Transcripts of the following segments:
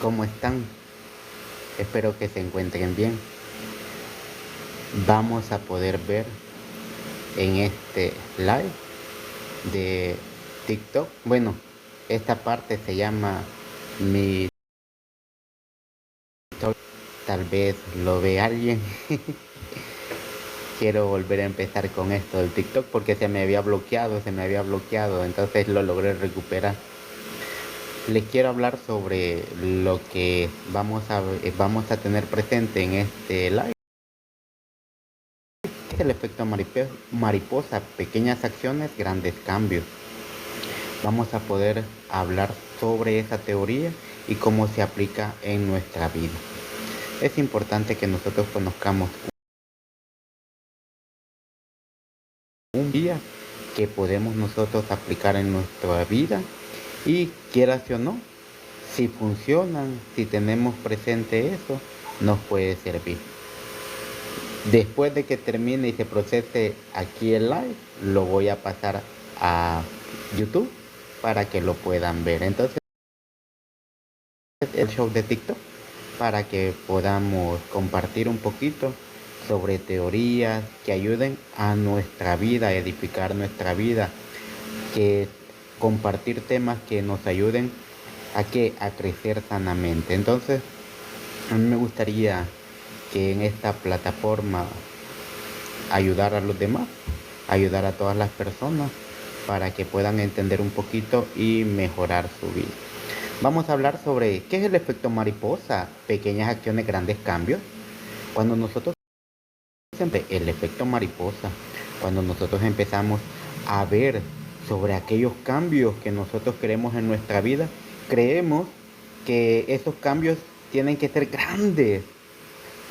¿Cómo están? Espero que se encuentren bien. Vamos a poder ver en este live de TikTok. Bueno, esta parte se llama mi TikTok. Tal vez lo ve alguien. Quiero volver a empezar con esto del TikTok porque se me había bloqueado, entonces lo logré recuperar. Les quiero hablar sobre lo que vamos a tener presente en este live. ¿Qué es el efecto mariposa? Pequeñas acciones, grandes cambios. Vamos a poder hablar sobre esa teoría y cómo se aplica en nuestra vida. Es importante que nosotros conozcamos un día que podemos nosotros aplicar en nuestra vida y quieras o no, si funcionan, si tenemos presente eso, nos puede servir. Después de que termine y se procese aquí el live, lo voy a pasar a YouTube para que lo puedan ver. Entonces, el show de TikTok para que podamos compartir un poquito sobre teorías que ayuden a nuestra vida, a edificar nuestra vida, que compartir temas que nos ayuden a crecer sanamente. Entonces, a mí me gustaría que en esta plataforma ayudar a los demás, ayudar a todas las personas para que puedan entender un poquito y mejorar su vida. Vamos a hablar sobre qué es el efecto mariposa, pequeñas acciones, grandes cambios. Cuando nosotros siempre el efecto mariposa, cuando nosotros empezamos a ver sobre aquellos cambios que nosotros queremos en nuestra vida, creemos que esos cambios tienen que ser grandes,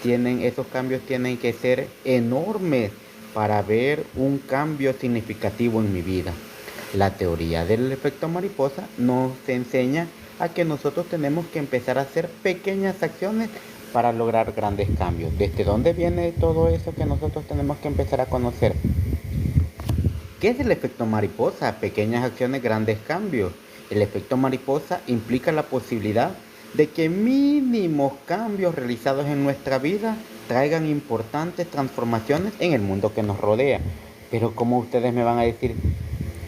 esos cambios tienen que ser enormes para ver un cambio significativo en mi vida. La teoría del efecto mariposa nos enseña a que nosotros tenemos que empezar a hacer pequeñas acciones para lograr grandes cambios. ¿Desde dónde viene todo eso que nosotros tenemos que empezar a conocer? ¿Qué es el efecto mariposa? Pequeñas acciones, grandes cambios. El efecto mariposa implica la posibilidad de que mínimos cambios realizados en nuestra vida traigan importantes transformaciones en el mundo que nos rodea. Pero ¿cómo ustedes me van a decir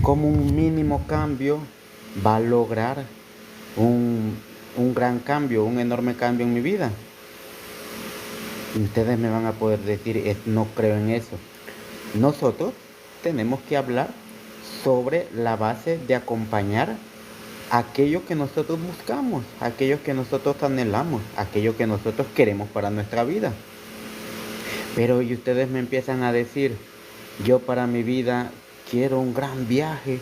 cómo un mínimo cambio va a lograr un gran cambio, un enorme cambio en mi vida? Y ustedes me van a poder decir, no creo en eso. Nosotros tenemos que hablar sobre la base de acompañar aquello que nosotros buscamos, aquello que nosotros anhelamos, aquello que nosotros queremos para nuestra vida. Pero y ustedes me empiezan a decir, yo para mi vida quiero un gran viaje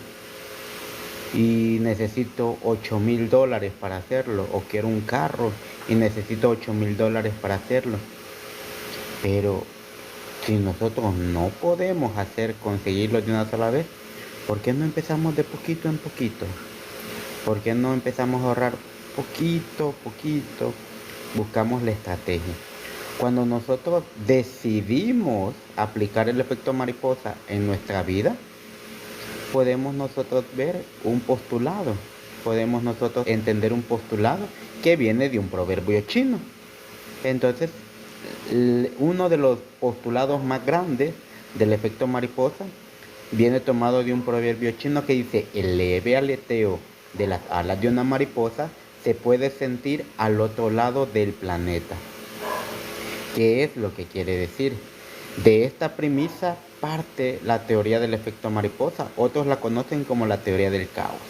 y necesito $8,000 para hacerlo, o quiero un carro y necesito $8,000 para hacerlo. Pero si nosotros no podemos conseguirlo de una sola vez, ¿por qué no empezamos de poquito en poquito? ¿Por qué no empezamos a ahorrar poquito a poquito? Buscamos la estrategia. Cuando nosotros decidimos aplicar el efecto mariposa en nuestra vida, podemos nosotros ver un postulado, podemos nosotros entender un postulado que viene de un proverbio chino. Entonces, uno de los postulados más grandes del efecto mariposa viene tomado de un proverbio chino que dice: el leve aleteo de las alas de una mariposa se puede sentir al otro lado del planeta. ¿Qué es lo que quiere decir? De esta premisa parte la teoría del efecto mariposa. Otros la conocen como la teoría del caos.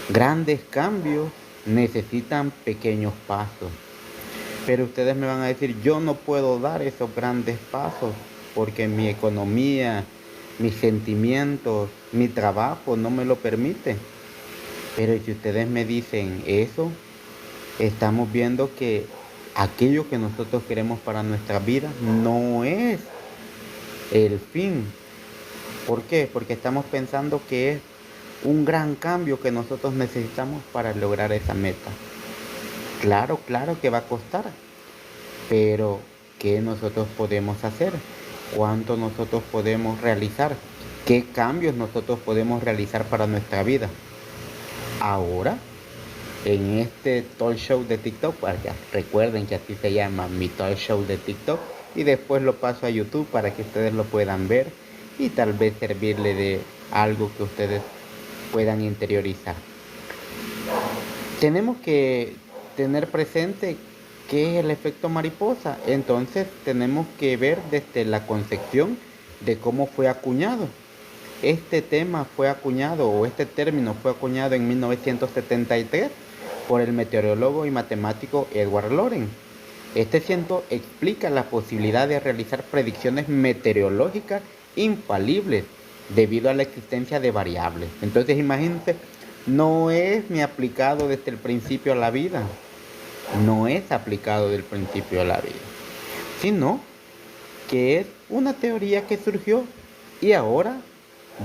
Grandes cambios necesitan pequeños pasos. Pero ustedes me van a decir, yo no puedo dar esos grandes pasos porque mi economía, mis sentimientos, mi trabajo no me lo permite. Pero si ustedes me dicen eso, estamos viendo que aquello que nosotros queremos para nuestra vida no es el fin. ¿Por qué? Porque estamos pensando que es un gran cambio que nosotros necesitamos para lograr esa meta. Claro que va a costar, pero ¿qué nosotros podemos hacer? ¿Cuánto nosotros podemos realizar? ¿Qué cambios nosotros podemos realizar para nuestra vida? Ahora en este talk show de TikTok, para que recuerden que así se llama mi talk show de TikTok, y después lo paso a YouTube para que ustedes lo puedan ver y tal vez servirle de algo que ustedes puedan interiorizar. Tenemos que tener presente qué es el efecto mariposa. Entonces tenemos que ver desde la concepción de cómo fue acuñado. Este tema fue acuñado, o este término fue acuñado en 1973 por el meteorólogo y matemático Edward Lorenz. Este ciento explica la posibilidad de realizar predicciones meteorológicas infalibles debido a la existencia de variables. Entonces imagínense, no es ni aplicado desde el principio a la vida, no es aplicado del principio a la vida, sino que es una teoría que surgió y ahora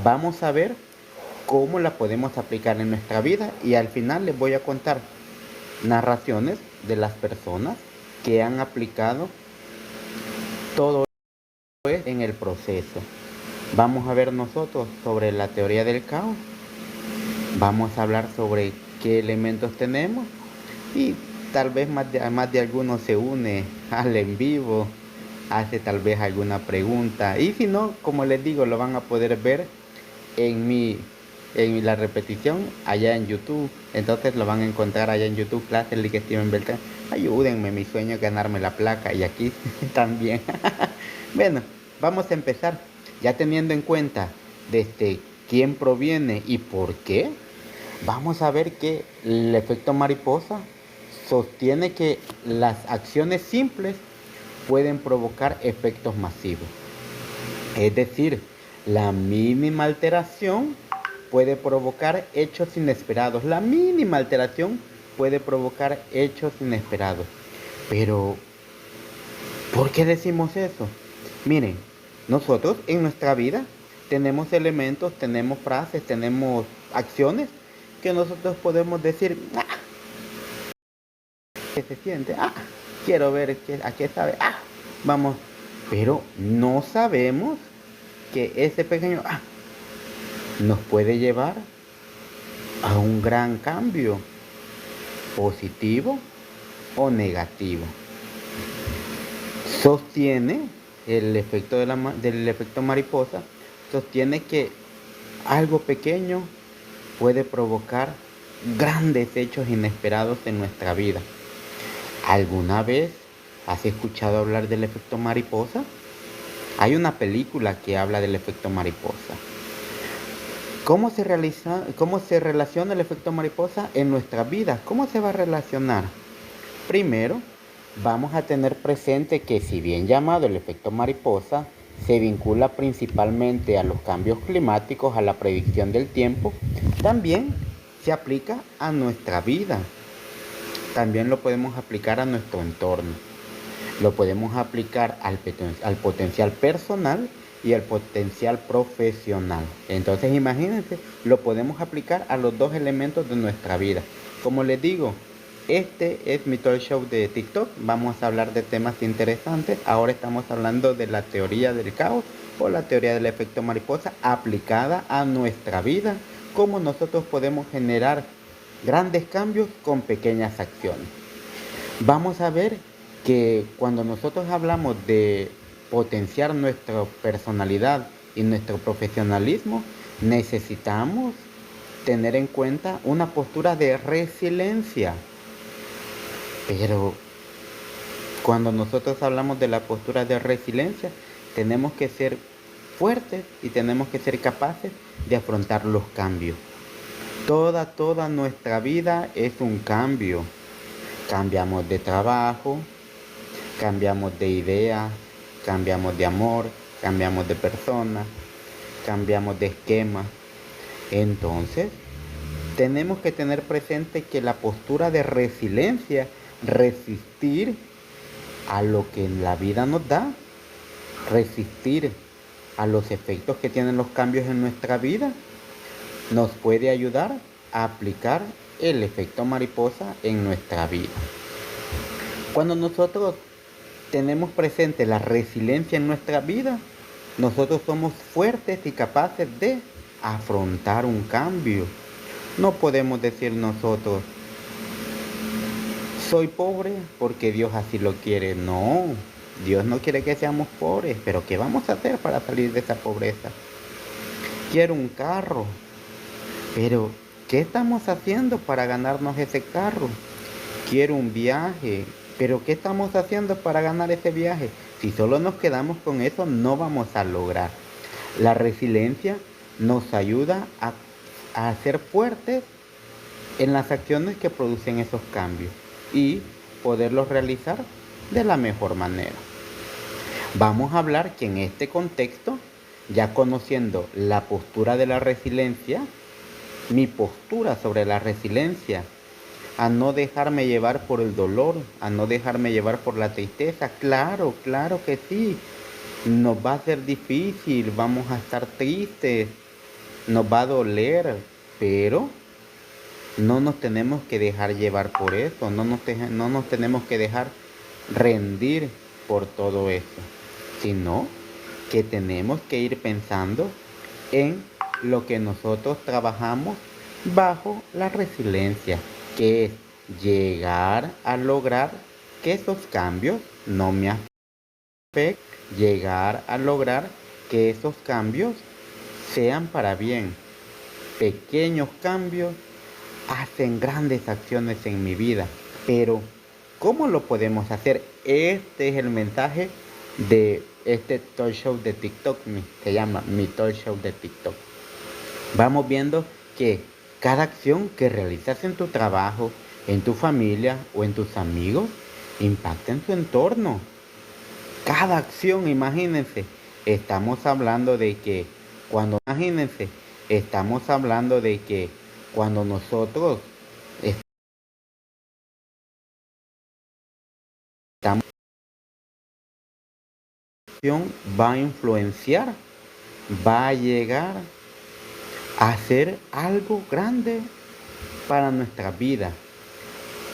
vamos a ver cómo la podemos aplicar en nuestra vida, y al final les voy a contar narraciones de las personas que han aplicado todo esto en el proceso. Vamos a ver nosotros sobre la teoría del caos, vamos a hablar sobre qué elementos tenemos, y tal vez más de alguno se une al en vivo, hace tal vez alguna pregunta, y si no, como les digo, lo van a poder ver en la repetición allá en YouTube. Entonces lo van a encontrar allá en YouTube, clases Lick Steven Beltrán. Ayúdenme, mi sueño es ganarme la placa, y aquí también. Bueno, vamos a empezar, ya teniendo en cuenta desde quién proviene y por qué. Vamos a ver que el efecto mariposa sostiene que las acciones simples pueden provocar efectos masivos. Es decir, la mínima alteración puede provocar hechos inesperados. La mínima alteración puede provocar hechos inesperados. Pero, ¿por qué decimos eso? Miren, nosotros en nuestra vida tenemos elementos, tenemos frases, tenemos acciones que nosotros podemos decir, ¿qué se siente? Quiero ver a qué sabe. Vamos, pero no sabemos que ese pequeño nos puede llevar a un gran cambio, positivo o negativo. Sostiene el efecto del efecto mariposa, sostiene que algo pequeño puede provocar grandes hechos inesperados en nuestra vida. ¿Alguna vez has escuchado hablar del efecto mariposa? Hay una película que habla del efecto mariposa. ¿Cómo se relaciona el efecto mariposa en nuestra vida? ¿Cómo se va a relacionar? Primero, vamos a tener presente que, si bien llamado el efecto mariposa, se vincula principalmente a los cambios climáticos, a la predicción del tiempo, también se aplica a nuestra vida. También lo podemos aplicar a nuestro entorno. Lo podemos aplicar al potencial personal y al potencial profesional. Entonces imagínense, lo podemos aplicar a los dos elementos de nuestra vida. Como les digo, este es mi talk show de TikTok. Vamos a hablar de temas interesantes. Ahora estamos hablando de la teoría del caos o la teoría del efecto mariposa aplicada a nuestra vida. Cómo nosotros podemos generar grandes cambios con pequeñas acciones. Vamos a ver que cuando nosotros hablamos de potenciar nuestra personalidad y nuestro profesionalismo, necesitamos tener en cuenta una postura de resiliencia. Pero cuando nosotros hablamos de la postura de resiliencia, tenemos que ser fuertes y tenemos que ser capaces de afrontar los cambios. Toda nuestra vida es un cambio. Cambiamos de trabajo, cambiamos de idea, cambiamos de amor, cambiamos de persona, cambiamos de esquema. Entonces, tenemos que tener presente que la postura de resiliencia, resistir a lo que la vida nos da, resistir a los efectos que tienen los cambios en nuestra vida, nos puede ayudar a aplicar el efecto mariposa en nuestra vida. Cuando nosotros tenemos presente la resiliencia en nuestra vida, nosotros somos fuertes y capaces de afrontar un cambio. No podemos decir nosotros, soy pobre porque Dios así lo quiere. No, Dios no quiere que seamos pobres, pero ¿qué vamos a hacer para salir de esa pobreza? Quiero un carro, pero ¿qué estamos haciendo para ganarnos ese carro? Quiero un viaje, pero ¿qué estamos haciendo para ganar ese viaje? Si solo nos quedamos con eso, no vamos a lograr. La resiliencia nos ayuda a ser fuertes en las acciones que producen esos cambios y poderlos realizar de la mejor manera. Vamos a hablar que en este contexto, ya conociendo la postura de la resiliencia, mi postura sobre la resiliencia, a no dejarme llevar por el dolor, a no dejarme llevar por la tristeza. Claro, claro que sí. Nos va a ser difícil, vamos a estar tristes, nos va a doler, pero no nos tenemos que dejar llevar por eso, no nos tenemos que dejar rendir por todo eso, sino que tenemos que ir pensando en lo que nosotros trabajamos bajo la resiliencia, que es llegar a lograr que esos cambios no me afecten, llegar a lograr que esos cambios sean para bien. Pequeños cambios hacen grandes acciones en mi vida, pero ¿cómo lo podemos hacer? Este es el mensaje de este talk show de TikTok, se llama mi talk show de TikTok. Vamos viendo que cada acción que realizas en tu trabajo, en tu familia o en tus amigos impacta en tu entorno. Cada acción, imagínense, estamos hablando de que cuando nosotros estamos, va a influenciar, va a llegar a ser algo grande para nuestra vida.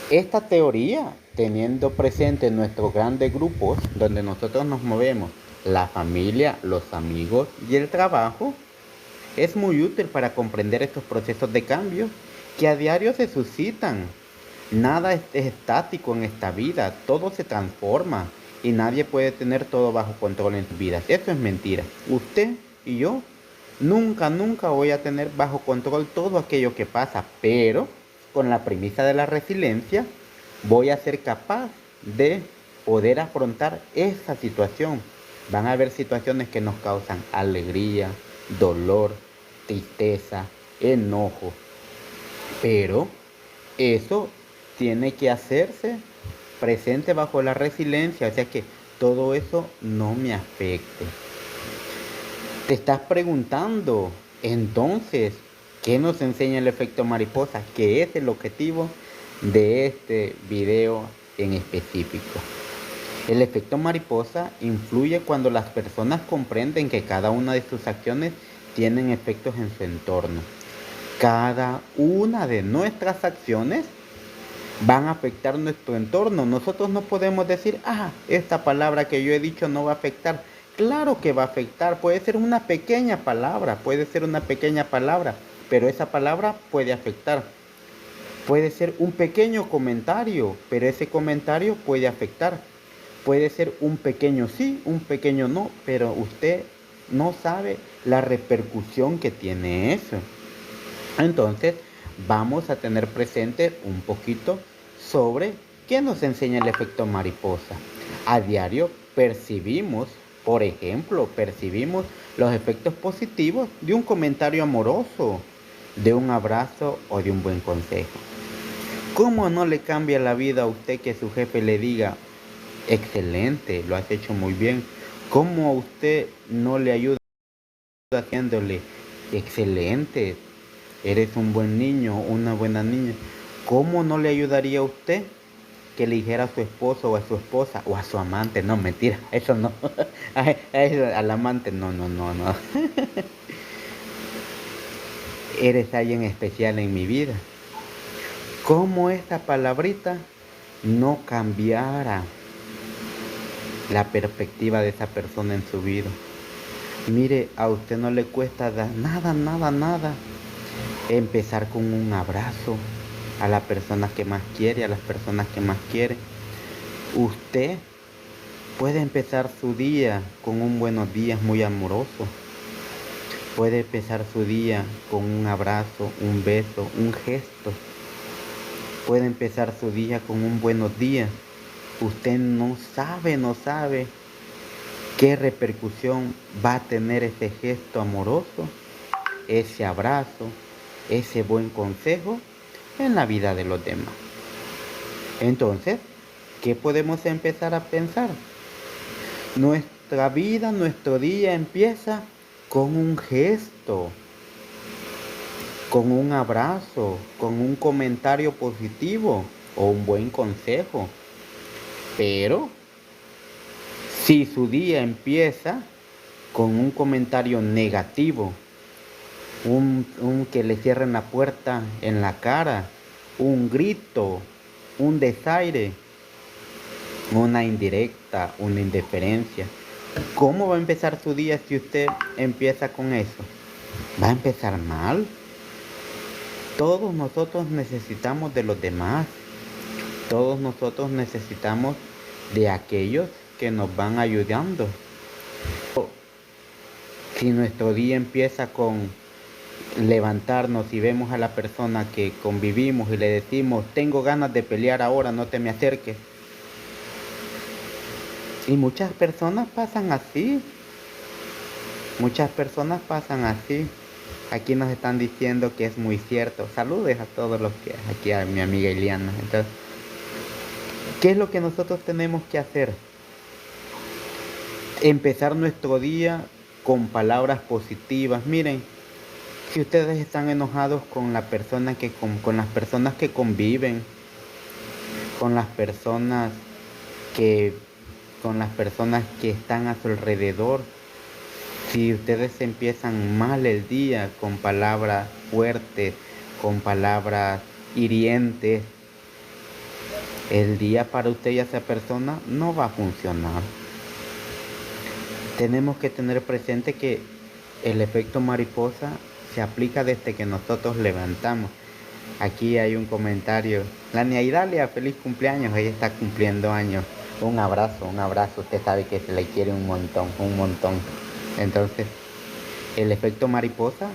Esta teoría, teniendo presente nuestros grandes grupos donde nosotros nos movemos, la familia, los amigos y el trabajo, es muy útil para comprender estos procesos de cambio que a diario se suscitan. Nada es estático en esta vida, todo se transforma y nadie puede tener todo bajo control en sus vidas. Eso es mentira. Usted y yo nunca voy a tener bajo control todo aquello que pasa, pero con la premisa de la resiliencia voy a ser capaz de poder afrontar esa situación. Van a haber situaciones que nos causan alegría, dolor, tristeza, enojo, pero eso tiene que hacerse presente bajo la resiliencia, o sea que todo eso no me afecte. Te estás preguntando, entonces, ¿qué nos enseña el efecto mariposa? ¿Qué es el objetivo de este video en específico? El efecto mariposa influye cuando las personas comprenden que cada una de sus acciones tienen efectos en su entorno. Cada una de nuestras acciones van a afectar nuestro entorno. Nosotros no podemos decir, esta palabra que yo he dicho no va a afectar. Claro que va a afectar, puede ser una pequeña palabra, pero esa palabra puede afectar. Puede ser un pequeño comentario, pero ese comentario puede afectar. Puede ser un pequeño sí, un pequeño no, pero usted no sabe la repercusión que tiene eso. Entonces, vamos a tener presente un poquito sobre qué nos enseña el efecto mariposa. A diario percibimos los efectos positivos de un comentario amoroso, de un abrazo o de un buen consejo. ¿Cómo no le cambia la vida a usted que su jefe le diga, excelente, lo has hecho muy bien? ¿Cómo a usted no le ayuda haciéndole, excelente, eres un buen niño, una buena niña? ¿Cómo no le ayudaría a usted que le dijera a su esposo o a su esposa o a su amante? No, mentira, eso no. Al amante, no. Eres alguien especial en mi vida. ¿Cómo esta palabrita no cambiara la perspectiva de esa persona en su vida? Mire, a usted no le cuesta nada empezar con un abrazo, a las personas que más quiere, a las personas que más quiere. Usted puede empezar su día con un buenos días muy amoroso. Puede empezar su día con un abrazo, un beso, un gesto. Puede empezar su día con un buenos días. Usted no sabe qué repercusión va a tener ese gesto amoroso, ese abrazo, ese buen consejo en la vida de los demás. Entonces, ¿qué podemos empezar a pensar? Nuestra vida, nuestro día empieza con un gesto, con un abrazo, con un comentario positivo o un buen consejo. Pero si su día empieza con un comentario negativo, un que le cierren la puerta en la cara, un grito, un desaire, una indirecta, una indiferencia, ¿cómo va a empezar su día si usted empieza con eso? Va a empezar mal. Todos nosotros necesitamos de los demás. Todos nosotros necesitamos de aquellos que nos van ayudando. Si nuestro día empieza con levantarnos y vemos a la persona que convivimos y le decimos, tengo ganas de pelear ahora, no te me acerques. Y muchas personas pasan así. Muchas personas pasan así. Aquí nos están diciendo que es muy cierto. Saludos a todos los que aquí, a mi amiga Iliana. Entonces, ¿qué es lo que nosotros tenemos que hacer? Empezar nuestro día con palabras positivas. Miren, si ustedes están enojados con la persona con las personas que conviven, con las personas que con las personas que están a su alrededor, si ustedes empiezan mal el día con palabras fuertes, con palabras hirientes, el día para usted y esa persona no va a funcionar. Tenemos que tener presente que el efecto mariposa se aplica desde que nosotros levantamos. Aquí hay un comentario. La Idalia, feliz cumpleaños, ella está cumpliendo años. Un abrazo, usted sabe que se le quiere un montón. Entonces, el efecto mariposa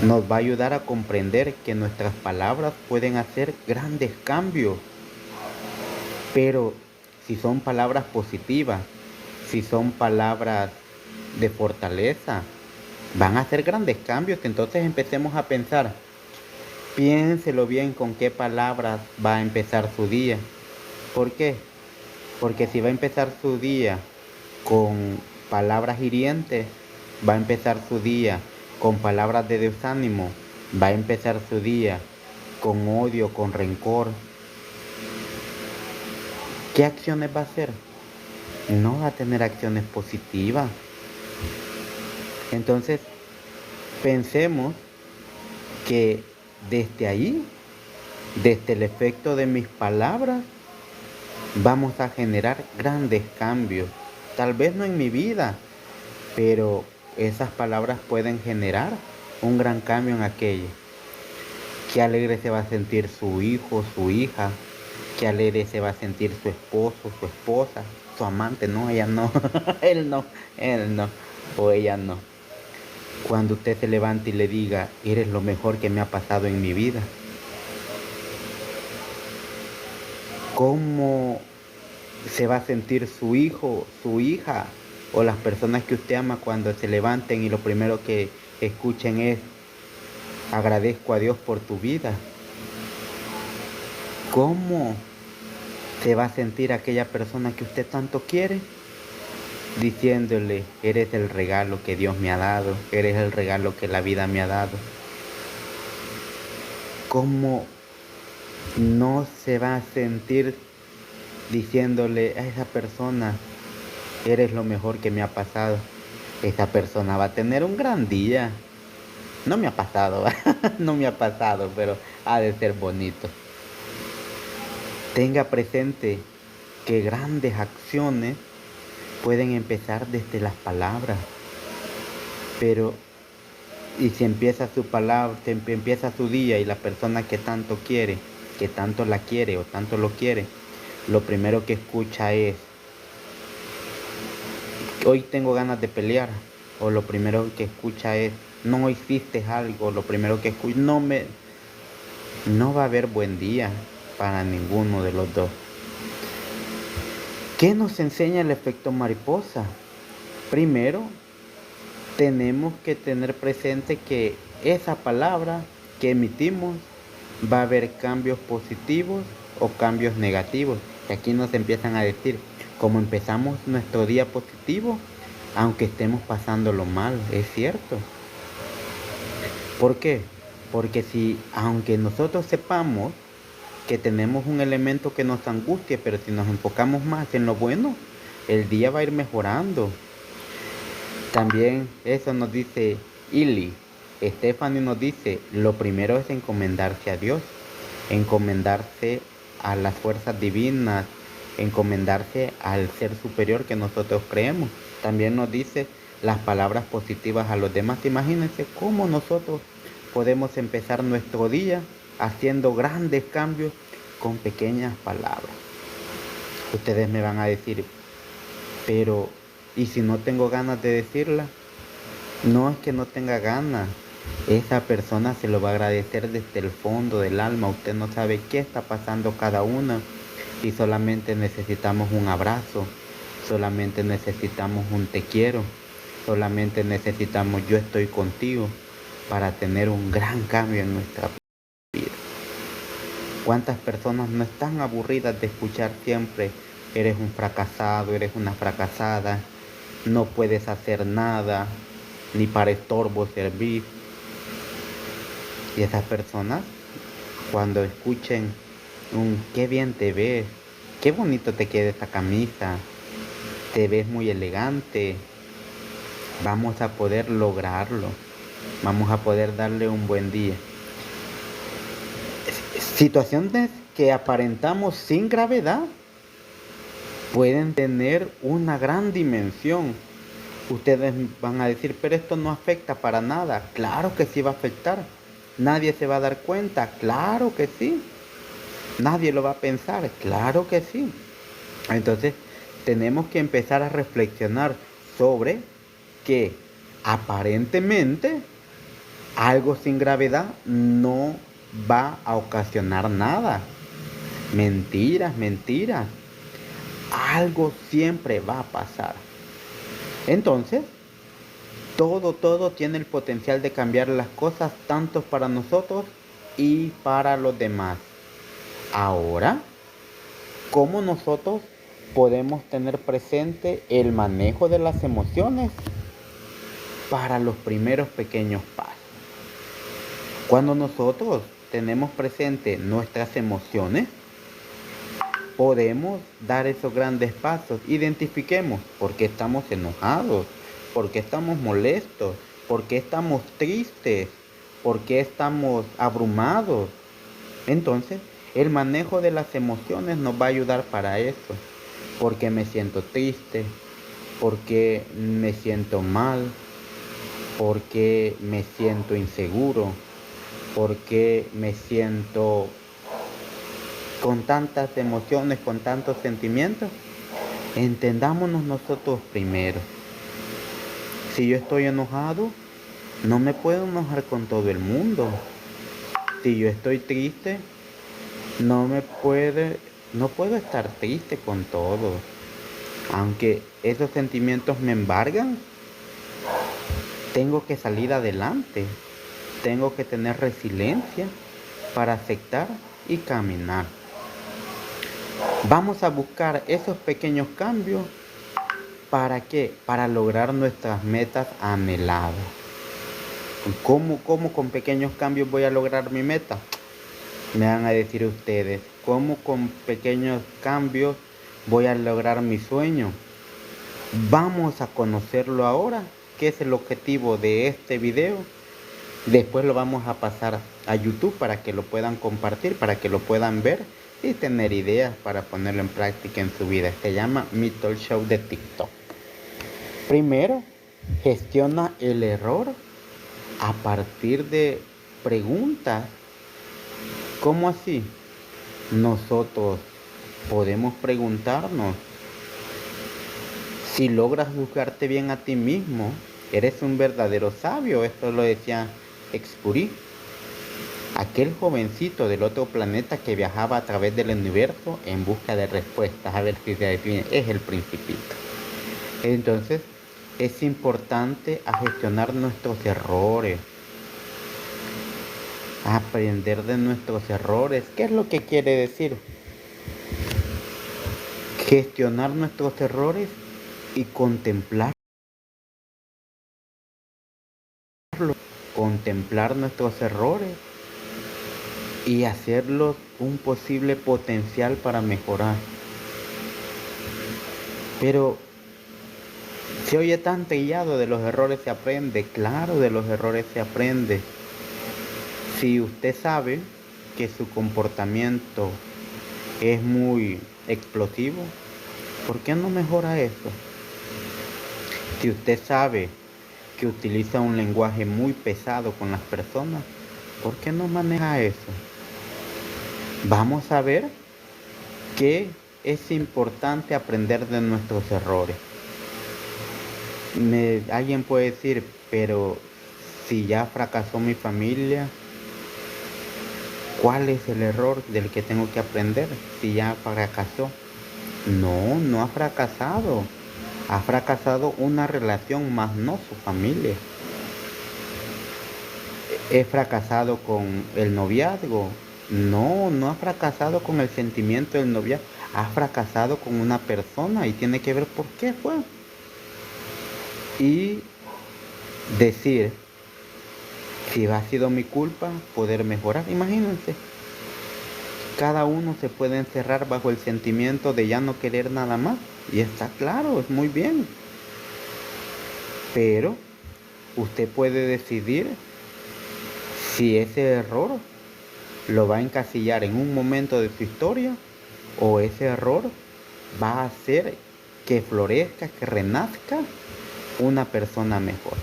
nos va a ayudar a comprender que nuestras palabras pueden hacer grandes cambios. Pero si son palabras positivas, si son palabras de fortaleza, van a hacer grandes cambios. Entonces empecemos a pensar. Piénselo bien con qué palabras va a empezar su día. ¿Por qué? Porque si va a empezar su día con palabras hirientes, va a empezar su día con palabras de desánimo, va a empezar su día con odio, con rencor. ¿Qué acciones va a hacer? No va a tener acciones positivas. Entonces, pensemos que desde ahí, desde el efecto de mis palabras, vamos a generar grandes cambios. Tal vez no en mi vida, pero esas palabras pueden generar un gran cambio en aquella. Qué alegre se va a sentir su hijo, su hija. Qué alegre se va a sentir su esposo, su esposa, su amante. No, ella no. Él no, o ella no. Cuando usted se levante y le diga, eres lo mejor que me ha pasado en mi vida. ¿Cómo se va a sentir su hijo, su hija o las personas que usted ama cuando se levanten y lo primero que escuchen es, agradezco a Dios por tu vida? ¿Cómo se va a sentir aquella persona que usted tanto quiere? Diciéndole, eres el regalo que Dios me ha dado, eres el regalo que la vida me ha dado. ¿Cómo no se va a sentir diciéndole a esa persona, eres lo mejor que me ha pasado? Esa persona va a tener un gran día. No me ha pasado, no me ha pasado, pero ha de ser bonito. Tenga presente que grandes acciones pueden empezar desde las palabras, pero Y si empieza su palabra, empieza su día y la persona que tanto quiere, que tanto la quiere o tanto lo quiere, lo primero que escucha es, hoy tengo ganas de pelear, o lo primero que escucha es, no hiciste algo, lo primero que escucha, no va a haber buen día para ninguno de los dos. ¿Qué nos enseña el efecto mariposa? Primero, tenemos que tener presente que esa palabra que emitimos va a haber cambios positivos o cambios negativos. Y aquí nos empiezan a decir, como empezamos nuestro día positivo, aunque estemos pasándolo mal, es cierto. ¿Por qué? Porque si, aunque nosotros sepamos que tenemos un elemento que nos angustia, pero si nos enfocamos más en lo bueno, el día va a ir mejorando. También eso nos dice Ili. Stephanie nos dice, lo primero es encomendarse a Dios, encomendarse a las fuerzas divinas, encomendarse al ser superior que nosotros creemos. También nos dice las palabras positivas a los demás. Imagínense cómo nosotros podemos empezar nuestro día haciendo grandes cambios con pequeñas palabras. Ustedes me van a decir, pero ¿y si no tengo ganas de decirla? No es que no tenga ganas. Esa persona se lo va a agradecer desde el fondo del alma. Usted no sabe qué está pasando cada una y solamente necesitamos un abrazo, solamente necesitamos un te quiero, solamente necesitamos yo estoy contigo para tener un gran cambio en nuestra vida. ¿Cuántas personas no están aburridas de escuchar siempre, eres un fracasado, eres una fracasada, no puedes hacer nada, ni para estorbo servir? Y esas personas, cuando escuchen qué bien te ves, qué bonito te queda esta camisa, te ves muy elegante, vamos a poder lograrlo, vamos a poder darle un buen día. Situaciones que aparentamos sin gravedad pueden tener una gran dimensión. Ustedes van a decir, pero esto no afecta para nada. Claro que sí va a afectar. Nadie se va a dar cuenta. Claro que sí. Nadie lo va a pensar. Claro que sí. Entonces, tenemos que empezar a reflexionar sobre que aparentemente algo sin gravedad no va a ocasionar nada. Mentiras, mentiras. Algo siempre va a pasar. Entonces, todo tiene el potencial de cambiar las cosas tanto para nosotros y para los demás. Ahora, ¿cómo nosotros podemos tener presente el manejo de las emociones para los primeros pequeños pasos? Cuando nosotros tenemos presente nuestras emociones, podemos dar esos grandes pasos. Identifiquemos por qué estamos enojados, por qué estamos molestos, por qué estamos tristes, por qué estamos abrumados. Entonces, el manejo de las emociones nos va a ayudar para eso. ¿Por qué me siento triste? ¿Por qué me siento mal? ¿Por qué me siento inseguro? ¿Por qué me siento con tantas emociones, con tantos sentimientos? Entendámonos nosotros primero. Si yo estoy enojado, no me puedo enojar con todo el mundo. Si yo estoy triste, no puedo estar triste con todo. Aunque esos sentimientos me embargan, tengo que salir adelante. Tengo que tener resiliencia para aceptar y caminar. Vamos a buscar esos pequeños cambios. ¿Para qué? Para lograr nuestras metas anheladas. ¿Cómo con pequeños cambios voy a lograr mi meta? Me van a decir ustedes, ¿cómo con pequeños cambios voy a lograr mi sueño? Vamos a conocerlo ahora, que es el objetivo de este video. Después lo vamos a pasar a YouTube para que lo puedan compartir, para que lo puedan ver y tener ideas para ponerlo en práctica en su vida. Se llama Mi Talk Show de TikTok. Primero, gestiona el error a partir de preguntas. ¿Cómo así? Nosotros podemos preguntarnos: si logras juzgarte bien a ti mismo, eres un verdadero sabio. Esto lo decía Excurí, aquel jovencito del otro planeta que viajaba a través del universo en busca de respuestas, a ver si se define, es el Principito. Entonces, es importante a gestionar nuestros errores, a aprender de nuestros errores. ¿Qué es lo que quiere decir? Gestionar nuestros errores y contemplar nuestros errores y hacerlos un posible potencial para mejorar. Pero se oye tan trillado: de los errores se aprende. Claro, de los errores se aprende. Si usted sabe que su comportamiento es muy explosivo, ¿por qué no mejora eso? Si usted sabe que utiliza un lenguaje muy pesado con las personas, ¿por qué no maneja eso? Vamos a ver que es importante aprender de nuestros errores. Alguien puede decir: pero si ya fracasó mi familia, ¿cuál es el error del que tengo que aprender si ya fracasó? No, no ha fracasado. Ha fracasado una relación, más no su familia. ¿He fracasado con el noviazgo? No, no ha fracasado con el sentimiento del noviazgo. Ha fracasado con una persona y tiene que ver por qué fue. Y decir: si ha sido mi culpa, poder mejorar. Imagínense, cada uno se puede encerrar bajo el sentimiento de ya no querer nada más. Y está claro, es muy bien. Pero usted puede decidir si ese error lo va a encasillar en un momento de su historia, o ese error va a hacer que florezca, que renazca una persona mejor.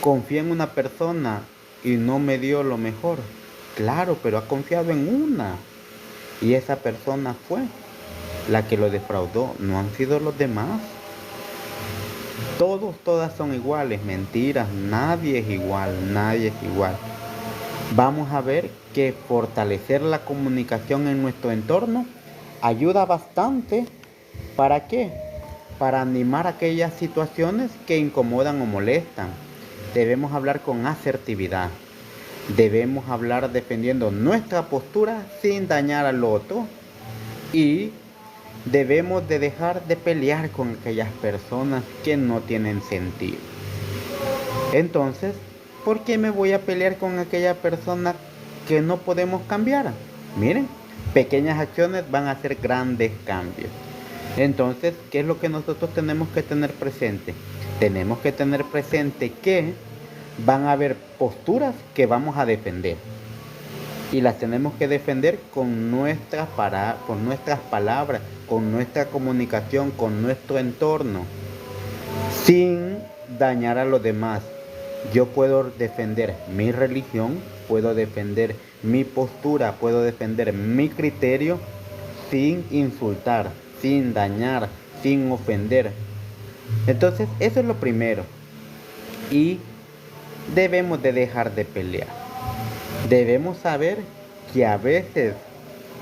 Confié en una persona y no me dio lo mejor. Claro, pero ha confiado en una. Y esa persona fue la que lo defraudó, no han sido los demás. Todas son iguales. Mentiras, nadie es igual, nadie es igual. Vamos a ver que fortalecer la comunicación en nuestro entorno ayuda bastante. ¿Para qué? Para animar aquellas situaciones que incomodan o molestan. Debemos hablar con asertividad. Debemos hablar defendiendo nuestra postura sin dañar al otro. Y debemos de dejar de pelear con aquellas personas que no tienen sentido. Entonces, ¿por qué me voy a pelear con aquella persona que no podemos cambiar? Miren, pequeñas acciones van a hacer grandes cambios. Entonces, ¿qué es lo que nosotros tenemos que tener presente? Tenemos que tener presente que van a haber posturas que vamos a defender. Y las tenemos que defender con nuestras palabras, con nuestra comunicación, con nuestro entorno, sin dañar a los demás. Yo puedo defender mi religión, puedo defender mi postura, puedo defender mi criterio sin insultar, sin dañar, sin ofender. Entonces, eso es lo primero. Y debemos de dejar de pelear. Debemos saber que a veces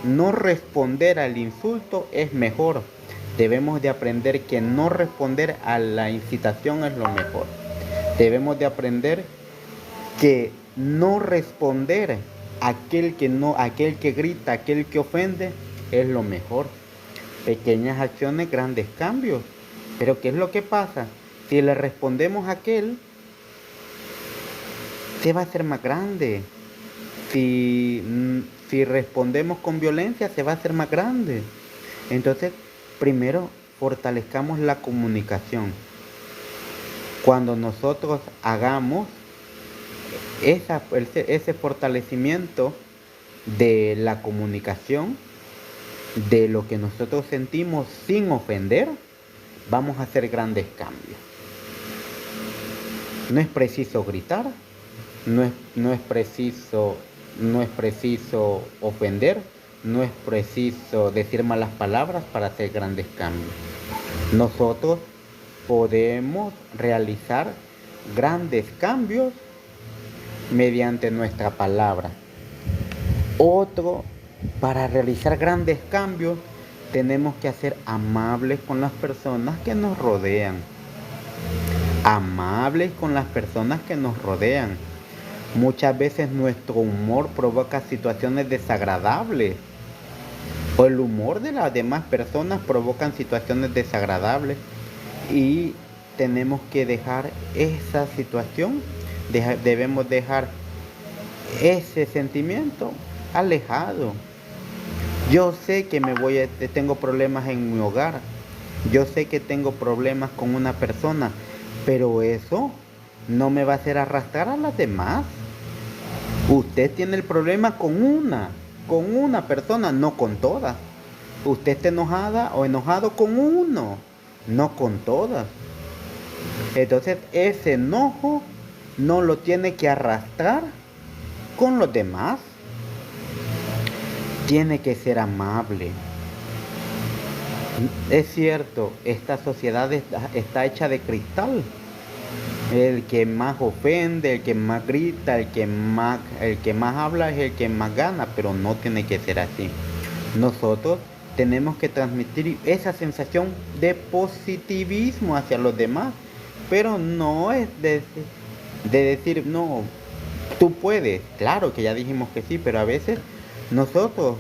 no responder al insulto es mejor. Debemos de aprender que no responder a la incitación es lo mejor. Debemos de aprender que no responder a aquel que grita, aquel que ofende, es lo mejor. Pequeñas acciones, grandes cambios. Pero ¿qué es lo que pasa? Si le respondemos a aquel, se va a hacer más grande. Si respondemos con violencia, se va a hacer más grande. Entonces, primero, fortalezcamos la comunicación. Cuando nosotros hagamos ese fortalecimiento de la comunicación, de lo que nosotros sentimos sin ofender, vamos a hacer grandes cambios. No es preciso gritar, no es preciso ofender, no es preciso decir malas palabras para hacer grandes cambios. Nosotros podemos realizar grandes cambios mediante nuestra palabra. Otro, para realizar grandes cambios, tenemos que ser amables con las personas que nos rodean. Amables con las personas que nos rodean. Muchas veces nuestro humor provoca situaciones desagradables. O el humor de las demás personas provocan situaciones desagradables. Y tenemos que dejar esa situación. Debemos dejar ese sentimiento alejado. Yo sé que tengo problemas en mi hogar. Yo sé que tengo problemas con una persona, pero eso no me va a hacer arrastrar a las demás. Usted tiene el problema con una persona, no con todas. Usted está enojada o enojado con uno, no con todas. Entonces ese enojo no lo tiene que arrastrar con los demás. Tiene que ser amable. Es cierto, esta sociedad está hecha de cristal. El que más ofende, el que más grita, el que más habla es el que más gana, pero no tiene que ser así. Nosotros tenemos que transmitir esa sensación de positivismo hacia los demás, pero no es de decir, no, tú puedes. Claro que ya dijimos que sí, pero a veces nosotros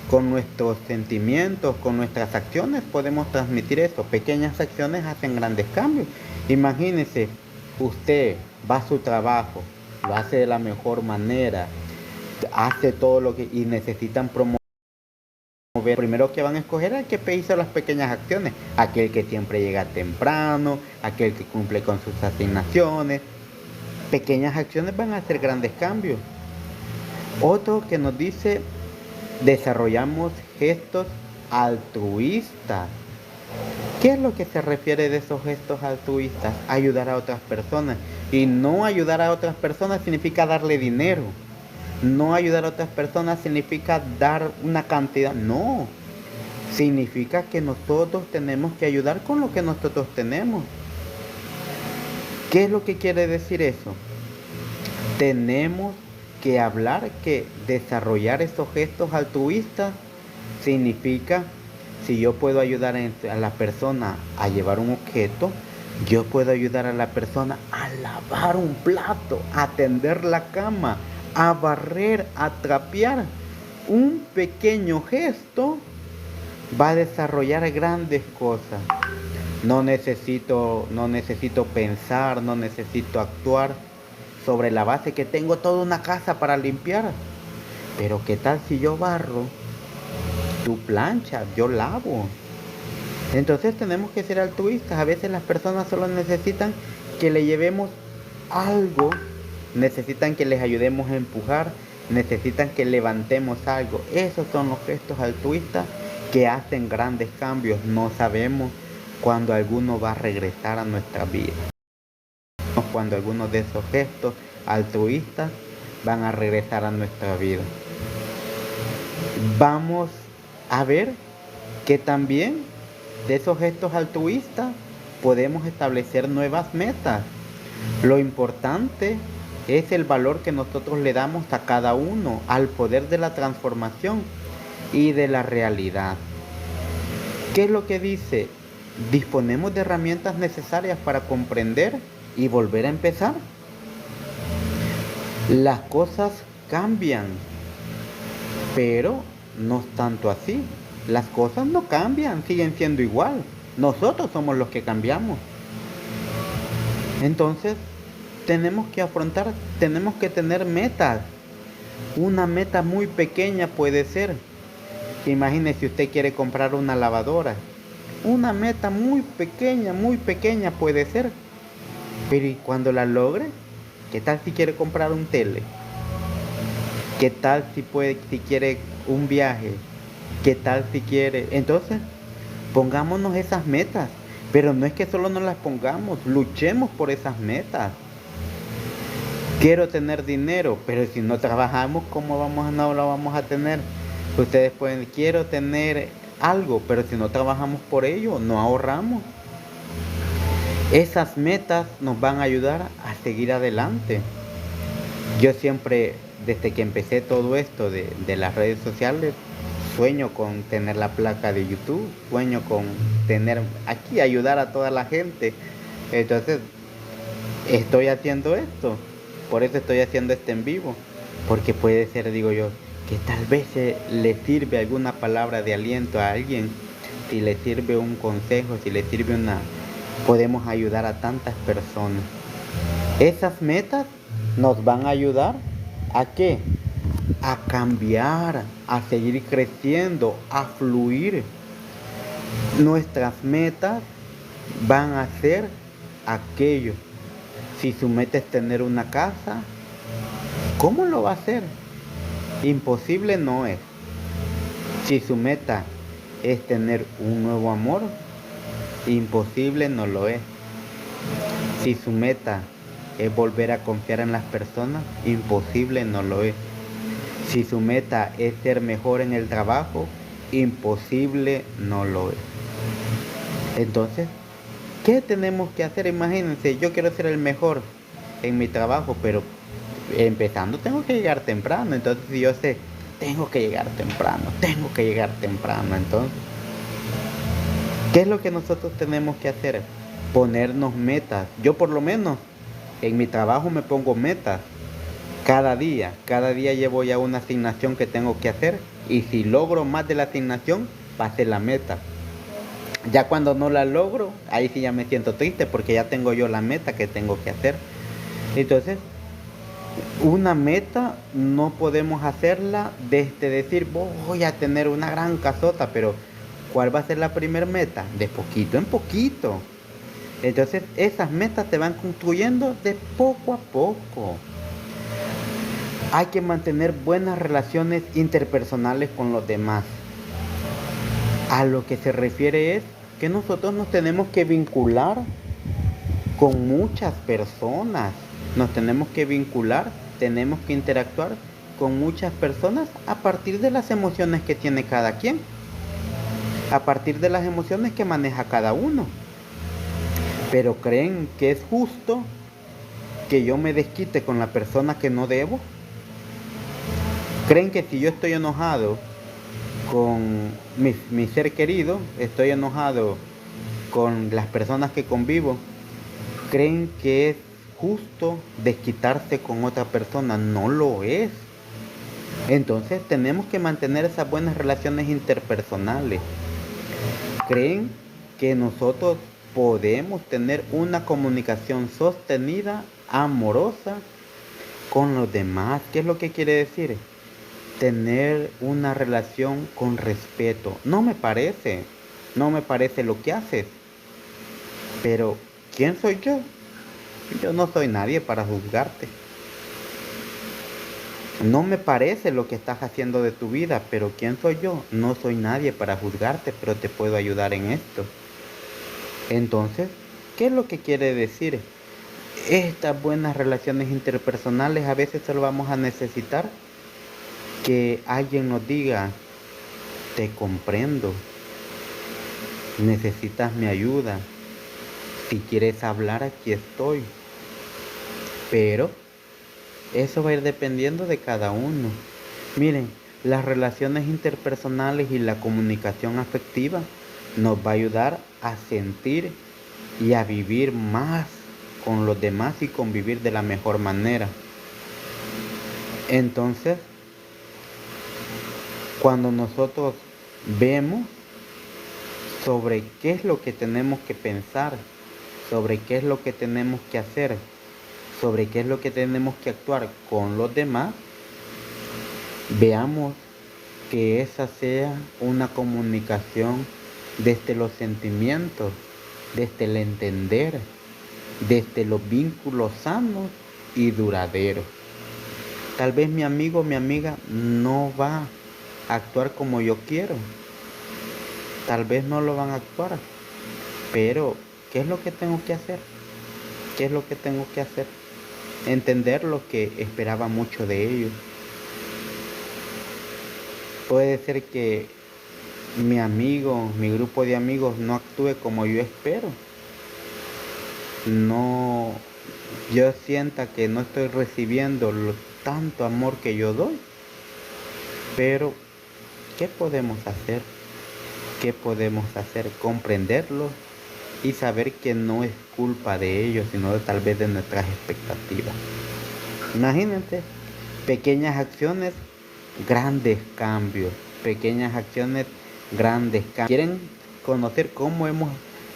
con nuestros sentimientos, con nuestras acciones podemos transmitir eso. Pequeñas acciones hacen grandes cambios. Imagínese, usted va a su trabajo, lo hace de la mejor manera, hace todo lo que y necesitan promover. Primero que van a escoger al que hizo las pequeñas acciones, aquel que siempre llega temprano, aquel que cumple con sus asignaciones. Pequeñas acciones van a hacer grandes cambios. Otro que nos dice, desarrollamos gestos altruistas. ¿Qué es lo que se refiere de esos gestos altruistas? Ayudar a otras personas. Y no ayudar a otras personas significa darle dinero. No ayudar a otras personas significa dar una cantidad. No. Significa que nosotros tenemos que ayudar con lo que nosotros tenemos. ¿Qué es lo que quiere decir eso? Tenemos que hablar que desarrollar esos gestos altruistas significa, si yo puedo ayudar a la persona a llevar un objeto, yo puedo ayudar a la persona a lavar un plato, a tender la cama, a barrer, a trapear. Un pequeño gesto va a desarrollar grandes cosas. No necesito pensar, no necesito actuar sobre la base que tengo toda una casa para limpiar. Pero ¿qué tal si yo barro? Tú planchas, yo lavo. Entonces tenemos que ser altruistas. A veces las personas solo necesitan que le llevemos algo, necesitan que les ayudemos a empujar, necesitan que levantemos algo. Esos son los gestos altruistas que hacen grandes cambios. No sabemos cuándo alguno va a regresar a nuestra vida. Cuando algunos de esos gestos altruistas van a regresar a nuestra vida. Vamos a ver que también de esos gestos altruistas podemos establecer nuevas metas. Lo importante es el valor que nosotros le damos a cada uno, al poder de la transformación y de la realidad. ¿Qué es lo que dice? Disponemos de herramientas necesarias para comprender y volver a empezar. Las cosas cambian, pero no es tanto así. Las cosas no cambian, siguen siendo igual. Nosotros somos los que cambiamos. Entonces, tenemos que tener metas. Una meta muy pequeña puede ser. Imagínese, usted quiere comprar una lavadora. Una meta muy pequeña puede ser. Pero ¿y cuando la logre? ¿Qué tal si quiere comprar un tele? ¿Qué tal si quiere un viaje? ¿Qué tal si quiere? Entonces, pongámonos esas metas. Pero no es que solo nos las pongamos, luchemos por esas metas. Quiero tener dinero, pero si no trabajamos, ¿cómo no lo vamos a tener? Ustedes pueden, quiero tener algo, pero si no trabajamos por ello, no ahorramos. Esas metas nos van a ayudar a seguir adelante. Yo siempre, desde que empecé todo esto de las redes sociales, sueño con tener la placa de YouTube, sueño con tener aquí, ayudar a toda la gente. Entonces, estoy haciendo esto, por eso estoy haciendo este en vivo, porque puede ser, digo yo, que tal vez le sirve alguna palabra de aliento a alguien, si le sirve un consejo, si le sirve podemos ayudar a tantas personas. Esas metas nos van a ayudar ¿a qué? A cambiar, a seguir creciendo, a fluir. Nuestras metas van a ser aquello. Si su meta es tener una casa, ¿cómo lo va a hacer? Imposible no es. Si su meta es tener un nuevo amor, imposible no lo es. Si su meta es volver a confiar en las personas, imposible no lo es. Si su meta es ser mejor en el trabajo, imposible no lo es. Entonces, ¿qué tenemos que hacer? Imagínense, yo quiero ser el mejor en mi trabajo, pero empezando tengo que llegar temprano. Entonces, si yo sé, tengo que llegar temprano. Entonces, ¿qué es lo que nosotros tenemos que hacer? Ponernos metas. Yo por lo menos en mi trabajo me pongo metas. Cada día llevo ya una asignación que tengo que hacer. Y si logro más de la asignación, pasé la meta. Ya cuando no la logro, ahí sí ya me siento triste porque ya tengo yo la meta que tengo que hacer. Entonces, una meta no podemos hacerla desde decir voy a tener una gran casota, pero ¿cuál va a ser la primera meta? De poquito en poquito. Entonces, esas metas se van construyendo de poco a poco. Hay que mantener buenas relaciones interpersonales con los demás. A lo que se refiere es que nosotros nos tenemos que vincular con muchas personas. Nos tenemos que vincular, tenemos que interactuar con muchas personas a partir de las emociones que tiene cada quien. A partir de las emociones que maneja cada uno. Pero ¿creen que es justo que yo me desquite con la persona que no debo? ¿Creen que si yo estoy enojado con mi ser querido, estoy enojado con las personas que convivo, creen que es justo desquitarse con otra persona? No lo es. Entonces tenemos que mantener esas buenas relaciones interpersonales. ¿Creen que nosotros podemos tener una comunicación sostenida, amorosa con los demás? ¿Qué es lo que quiere decir? Tener una relación con respeto. No me parece lo que haces. Pero, ¿quién soy yo? Yo no soy nadie para juzgarte. No me parece lo que estás haciendo de tu vida, pero ¿quién soy yo? No soy nadie para juzgarte, pero te puedo ayudar en esto. Entonces, ¿qué es lo que quiere decir? Estas buenas relaciones interpersonales a veces solo vamos a necesitar que alguien nos diga, te comprendo, necesitas mi ayuda, si quieres hablar aquí estoy. Pero eso va a ir dependiendo de cada uno. Miren, las relaciones interpersonales y la comunicación afectiva nos va a ayudar a sentir y a vivir más con los demás y convivir de la mejor manera. Entonces, cuando nosotros vemos sobre qué es lo que tenemos que pensar, sobre qué es lo que tenemos que hacer, sobre qué es lo que tenemos que actuar con los demás, veamos que esa sea una comunicación desde los sentimientos, desde el entender, desde los vínculos sanos y duraderos. Tal vez mi amigo o mi amiga no va a actuar como yo quiero. Tal vez no lo van a actuar. Pero, ¿qué es lo que tengo que hacer? ¿Qué es lo que tengo que hacer? entender lo que esperaba mucho de ellos. Puede ser que mi amigo, mi grupo de amigos no actúe como yo espero. No, yo sienta que no estoy recibiendo tanto amor que yo doy. Pero, ¿qué podemos hacer? ¿Qué podemos hacer? Comprenderlo y saber que no es culpa de ellos, sino tal vez de nuestras expectativas. Imagínense, pequeñas acciones, grandes cambios. Pequeñas acciones, grandes cambios. ¿Quieren conocer cómo hemos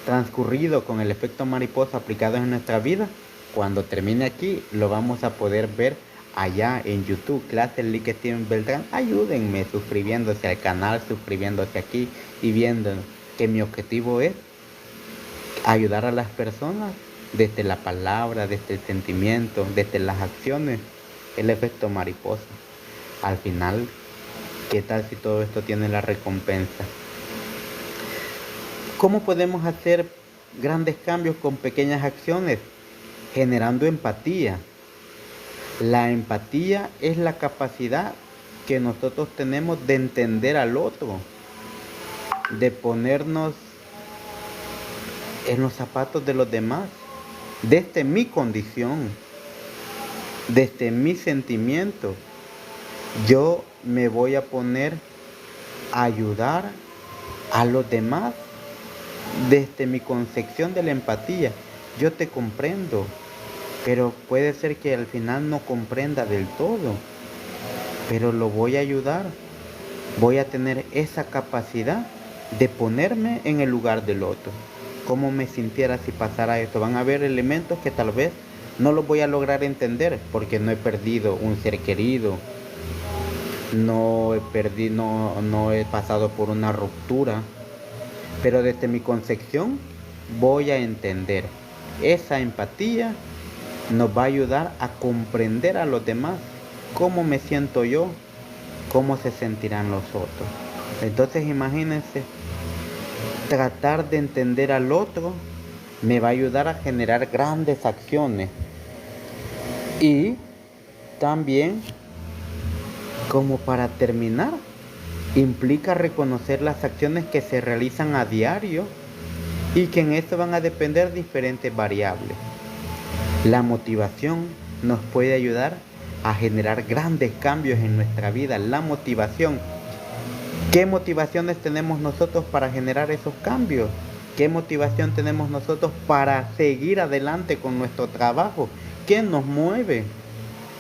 transcurrido con el efecto mariposa aplicado en nuestra vida? Cuando termine aquí, lo vamos a poder ver allá en YouTube, Clases Lick Steven Beltrán. Ayúdenme suscribiéndose al canal, suscribiéndose aquí y viendo que mi objetivo es ayudar a las personas desde la palabra, desde el sentimiento, desde las acciones, el efecto mariposa. Al final, ¿qué tal si todo esto tiene la recompensa? ¿Cómo podemos hacer grandes cambios con pequeñas acciones? Generando empatía. La empatía es la capacidad que nosotros tenemos de entender al otro, de ponernos en los zapatos de los demás, desde mi condición, desde mis sentimientos. Yo me voy a poner a ayudar a los demás desde mi concepción de la empatía. Yo te comprendo, pero puede ser que al final no comprenda del todo, pero lo voy a ayudar. Voy a tener esa capacidad de ponerme en el lugar del otro. Cómo me sintiera si pasara esto. Van a haber elementos que tal vez no los voy a lograr entender porque no he perdido un ser querido, no he pasado por una ruptura, pero desde mi concepción voy a entender. Esa empatía nos va a ayudar a comprender a los demás, cómo me siento yo, cómo se sentirán los otros. Entonces imagínense, tratar de entender al otro me va a ayudar a generar grandes acciones. Y también, como para terminar, implica reconocer las acciones que se realizan a diario y que en esto van a depender diferentes variables. La motivación nos puede ayudar a generar grandes cambios en nuestra vida. La motivación. ¿Qué motivaciones tenemos nosotros para generar esos cambios? ¿Qué motivación tenemos nosotros para seguir adelante con nuestro trabajo? ¿Qué nos mueve?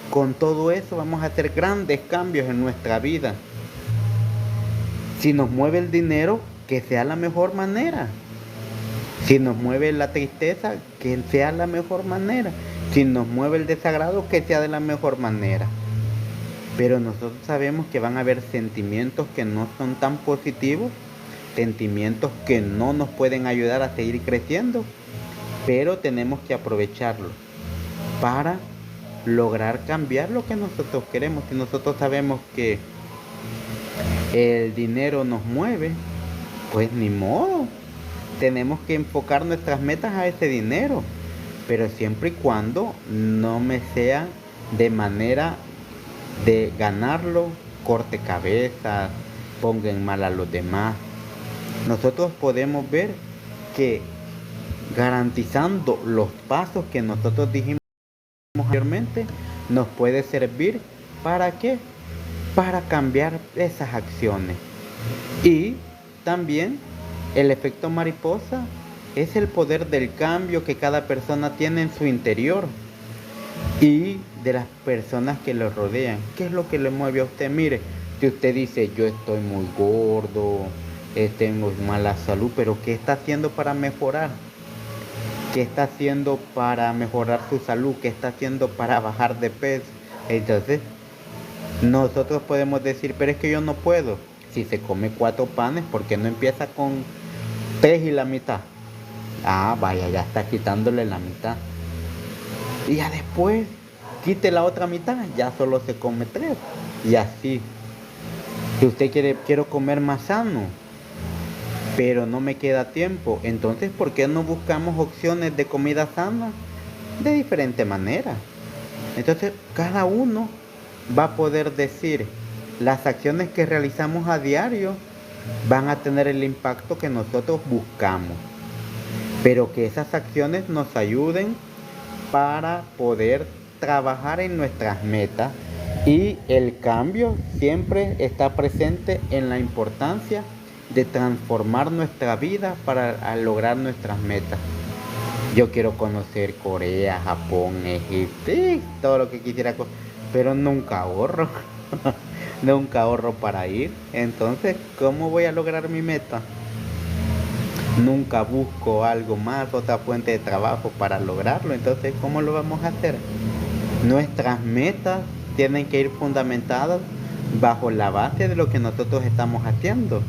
Con todo eso vamos a hacer grandes cambios en nuestra vida. Si nos mueve el dinero, que sea la mejor manera. Si nos mueve la tristeza, que sea la mejor manera. Si nos mueve el desagrado, que sea de la mejor manera. Pero nosotros sabemos que van a haber sentimientos que no son tan positivos, sentimientos que no nos pueden ayudar a seguir creciendo, pero tenemos que aprovecharlo para lograr cambiar lo que nosotros queremos. Si nosotros sabemos que el dinero nos mueve, pues ni modo. Tenemos que enfocar nuestras metas a ese dinero, pero siempre y cuando no me sea de manera de ganarlo, corte cabezas, ponga en mal a los demás. Nosotros podemos ver que garantizando los pasos que nosotros dijimos anteriormente, nos puede servir ¿para qué? Para cambiar esas acciones. Y también el efecto mariposa es el poder del cambio que cada persona tiene en su interior y de las personas que lo rodean. ¿Qué es lo que le mueve a usted? Mire, si usted dice yo estoy muy gordo, tengo mala salud, pero ¿qué está haciendo para mejorar? ¿Qué está haciendo para mejorar su salud? ¿Qué está haciendo para bajar de peso? Entonces, nosotros podemos decir, pero es que yo no puedo. Si se come 4 panes, ¿por qué no empieza con 3 y la mitad? Ah, vaya, ya está quitándole la mitad. Y ya después, quite la otra mitad, ya solo se come 3. Y así. Si usted quiero comer más sano, pero no me queda tiempo, entonces ¿por qué no buscamos opciones de comida sana de diferente manera? Entonces, cada uno va a poder decir, las acciones que realizamos a diario van a tener el impacto que nosotros buscamos, pero que esas acciones nos ayuden para poder trabajar en nuestras metas, y el cambio siempre está presente en la importancia de transformar nuestra vida para lograr nuestras metas. Yo quiero conocer Corea, Japón, Egipto, todo lo que quisiera, pero nunca ahorro, nunca ahorro para ir. Entonces, ¿cómo voy a lograr mi meta? Nunca busco algo más, otra fuente de trabajo para lograrlo. Entonces, ¿cómo lo vamos a hacer? Nuestras metas tienen que ir fundamentadas bajo la base de lo que nosotros estamos haciendo.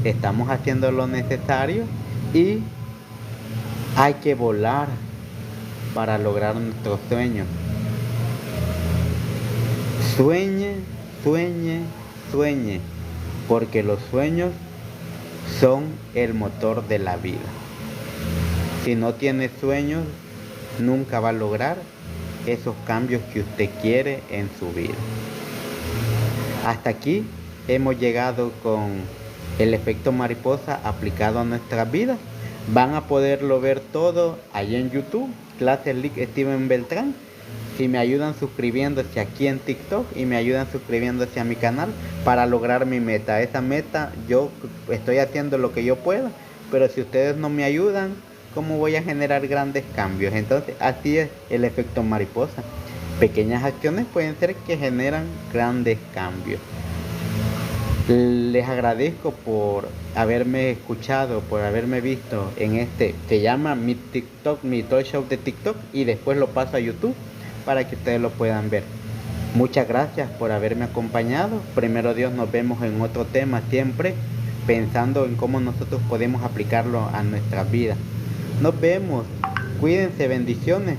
Estamos haciendo lo necesario y hay que volar para lograr nuestros sueños. Sueñe, sueñe, sueñe, porque los sueños son el motor de la vida. Si no tiene sueños, nunca va a lograr esos cambios que usted quiere en su vida. Hasta aquí hemos llegado con el efecto mariposa aplicado a nuestras vidas. Van a poderlo ver todo ahí en YouTube, Clases Lic Steven Beltrán. Si me ayudan suscribiéndose aquí en TikTok y me ayudan suscribiéndose a mi canal para lograr mi meta. Esa meta, yo estoy haciendo lo que yo pueda, pero si ustedes no me ayudan, ¿cómo voy a generar grandes cambios? Entonces, así es el efecto mariposa. Pequeñas acciones pueden ser que generan grandes cambios. Les agradezco por haberme escuchado, por haberme visto en se llama mi TikTok, mi talk show de TikTok, y después lo paso a YouTube para que ustedes lo puedan ver. Muchas gracias por haberme acompañado. Primero Dios, nos vemos en otro tema, siempre pensando en cómo nosotros podemos aplicarlo a nuestras vidas. Nos vemos, cuídense, bendiciones.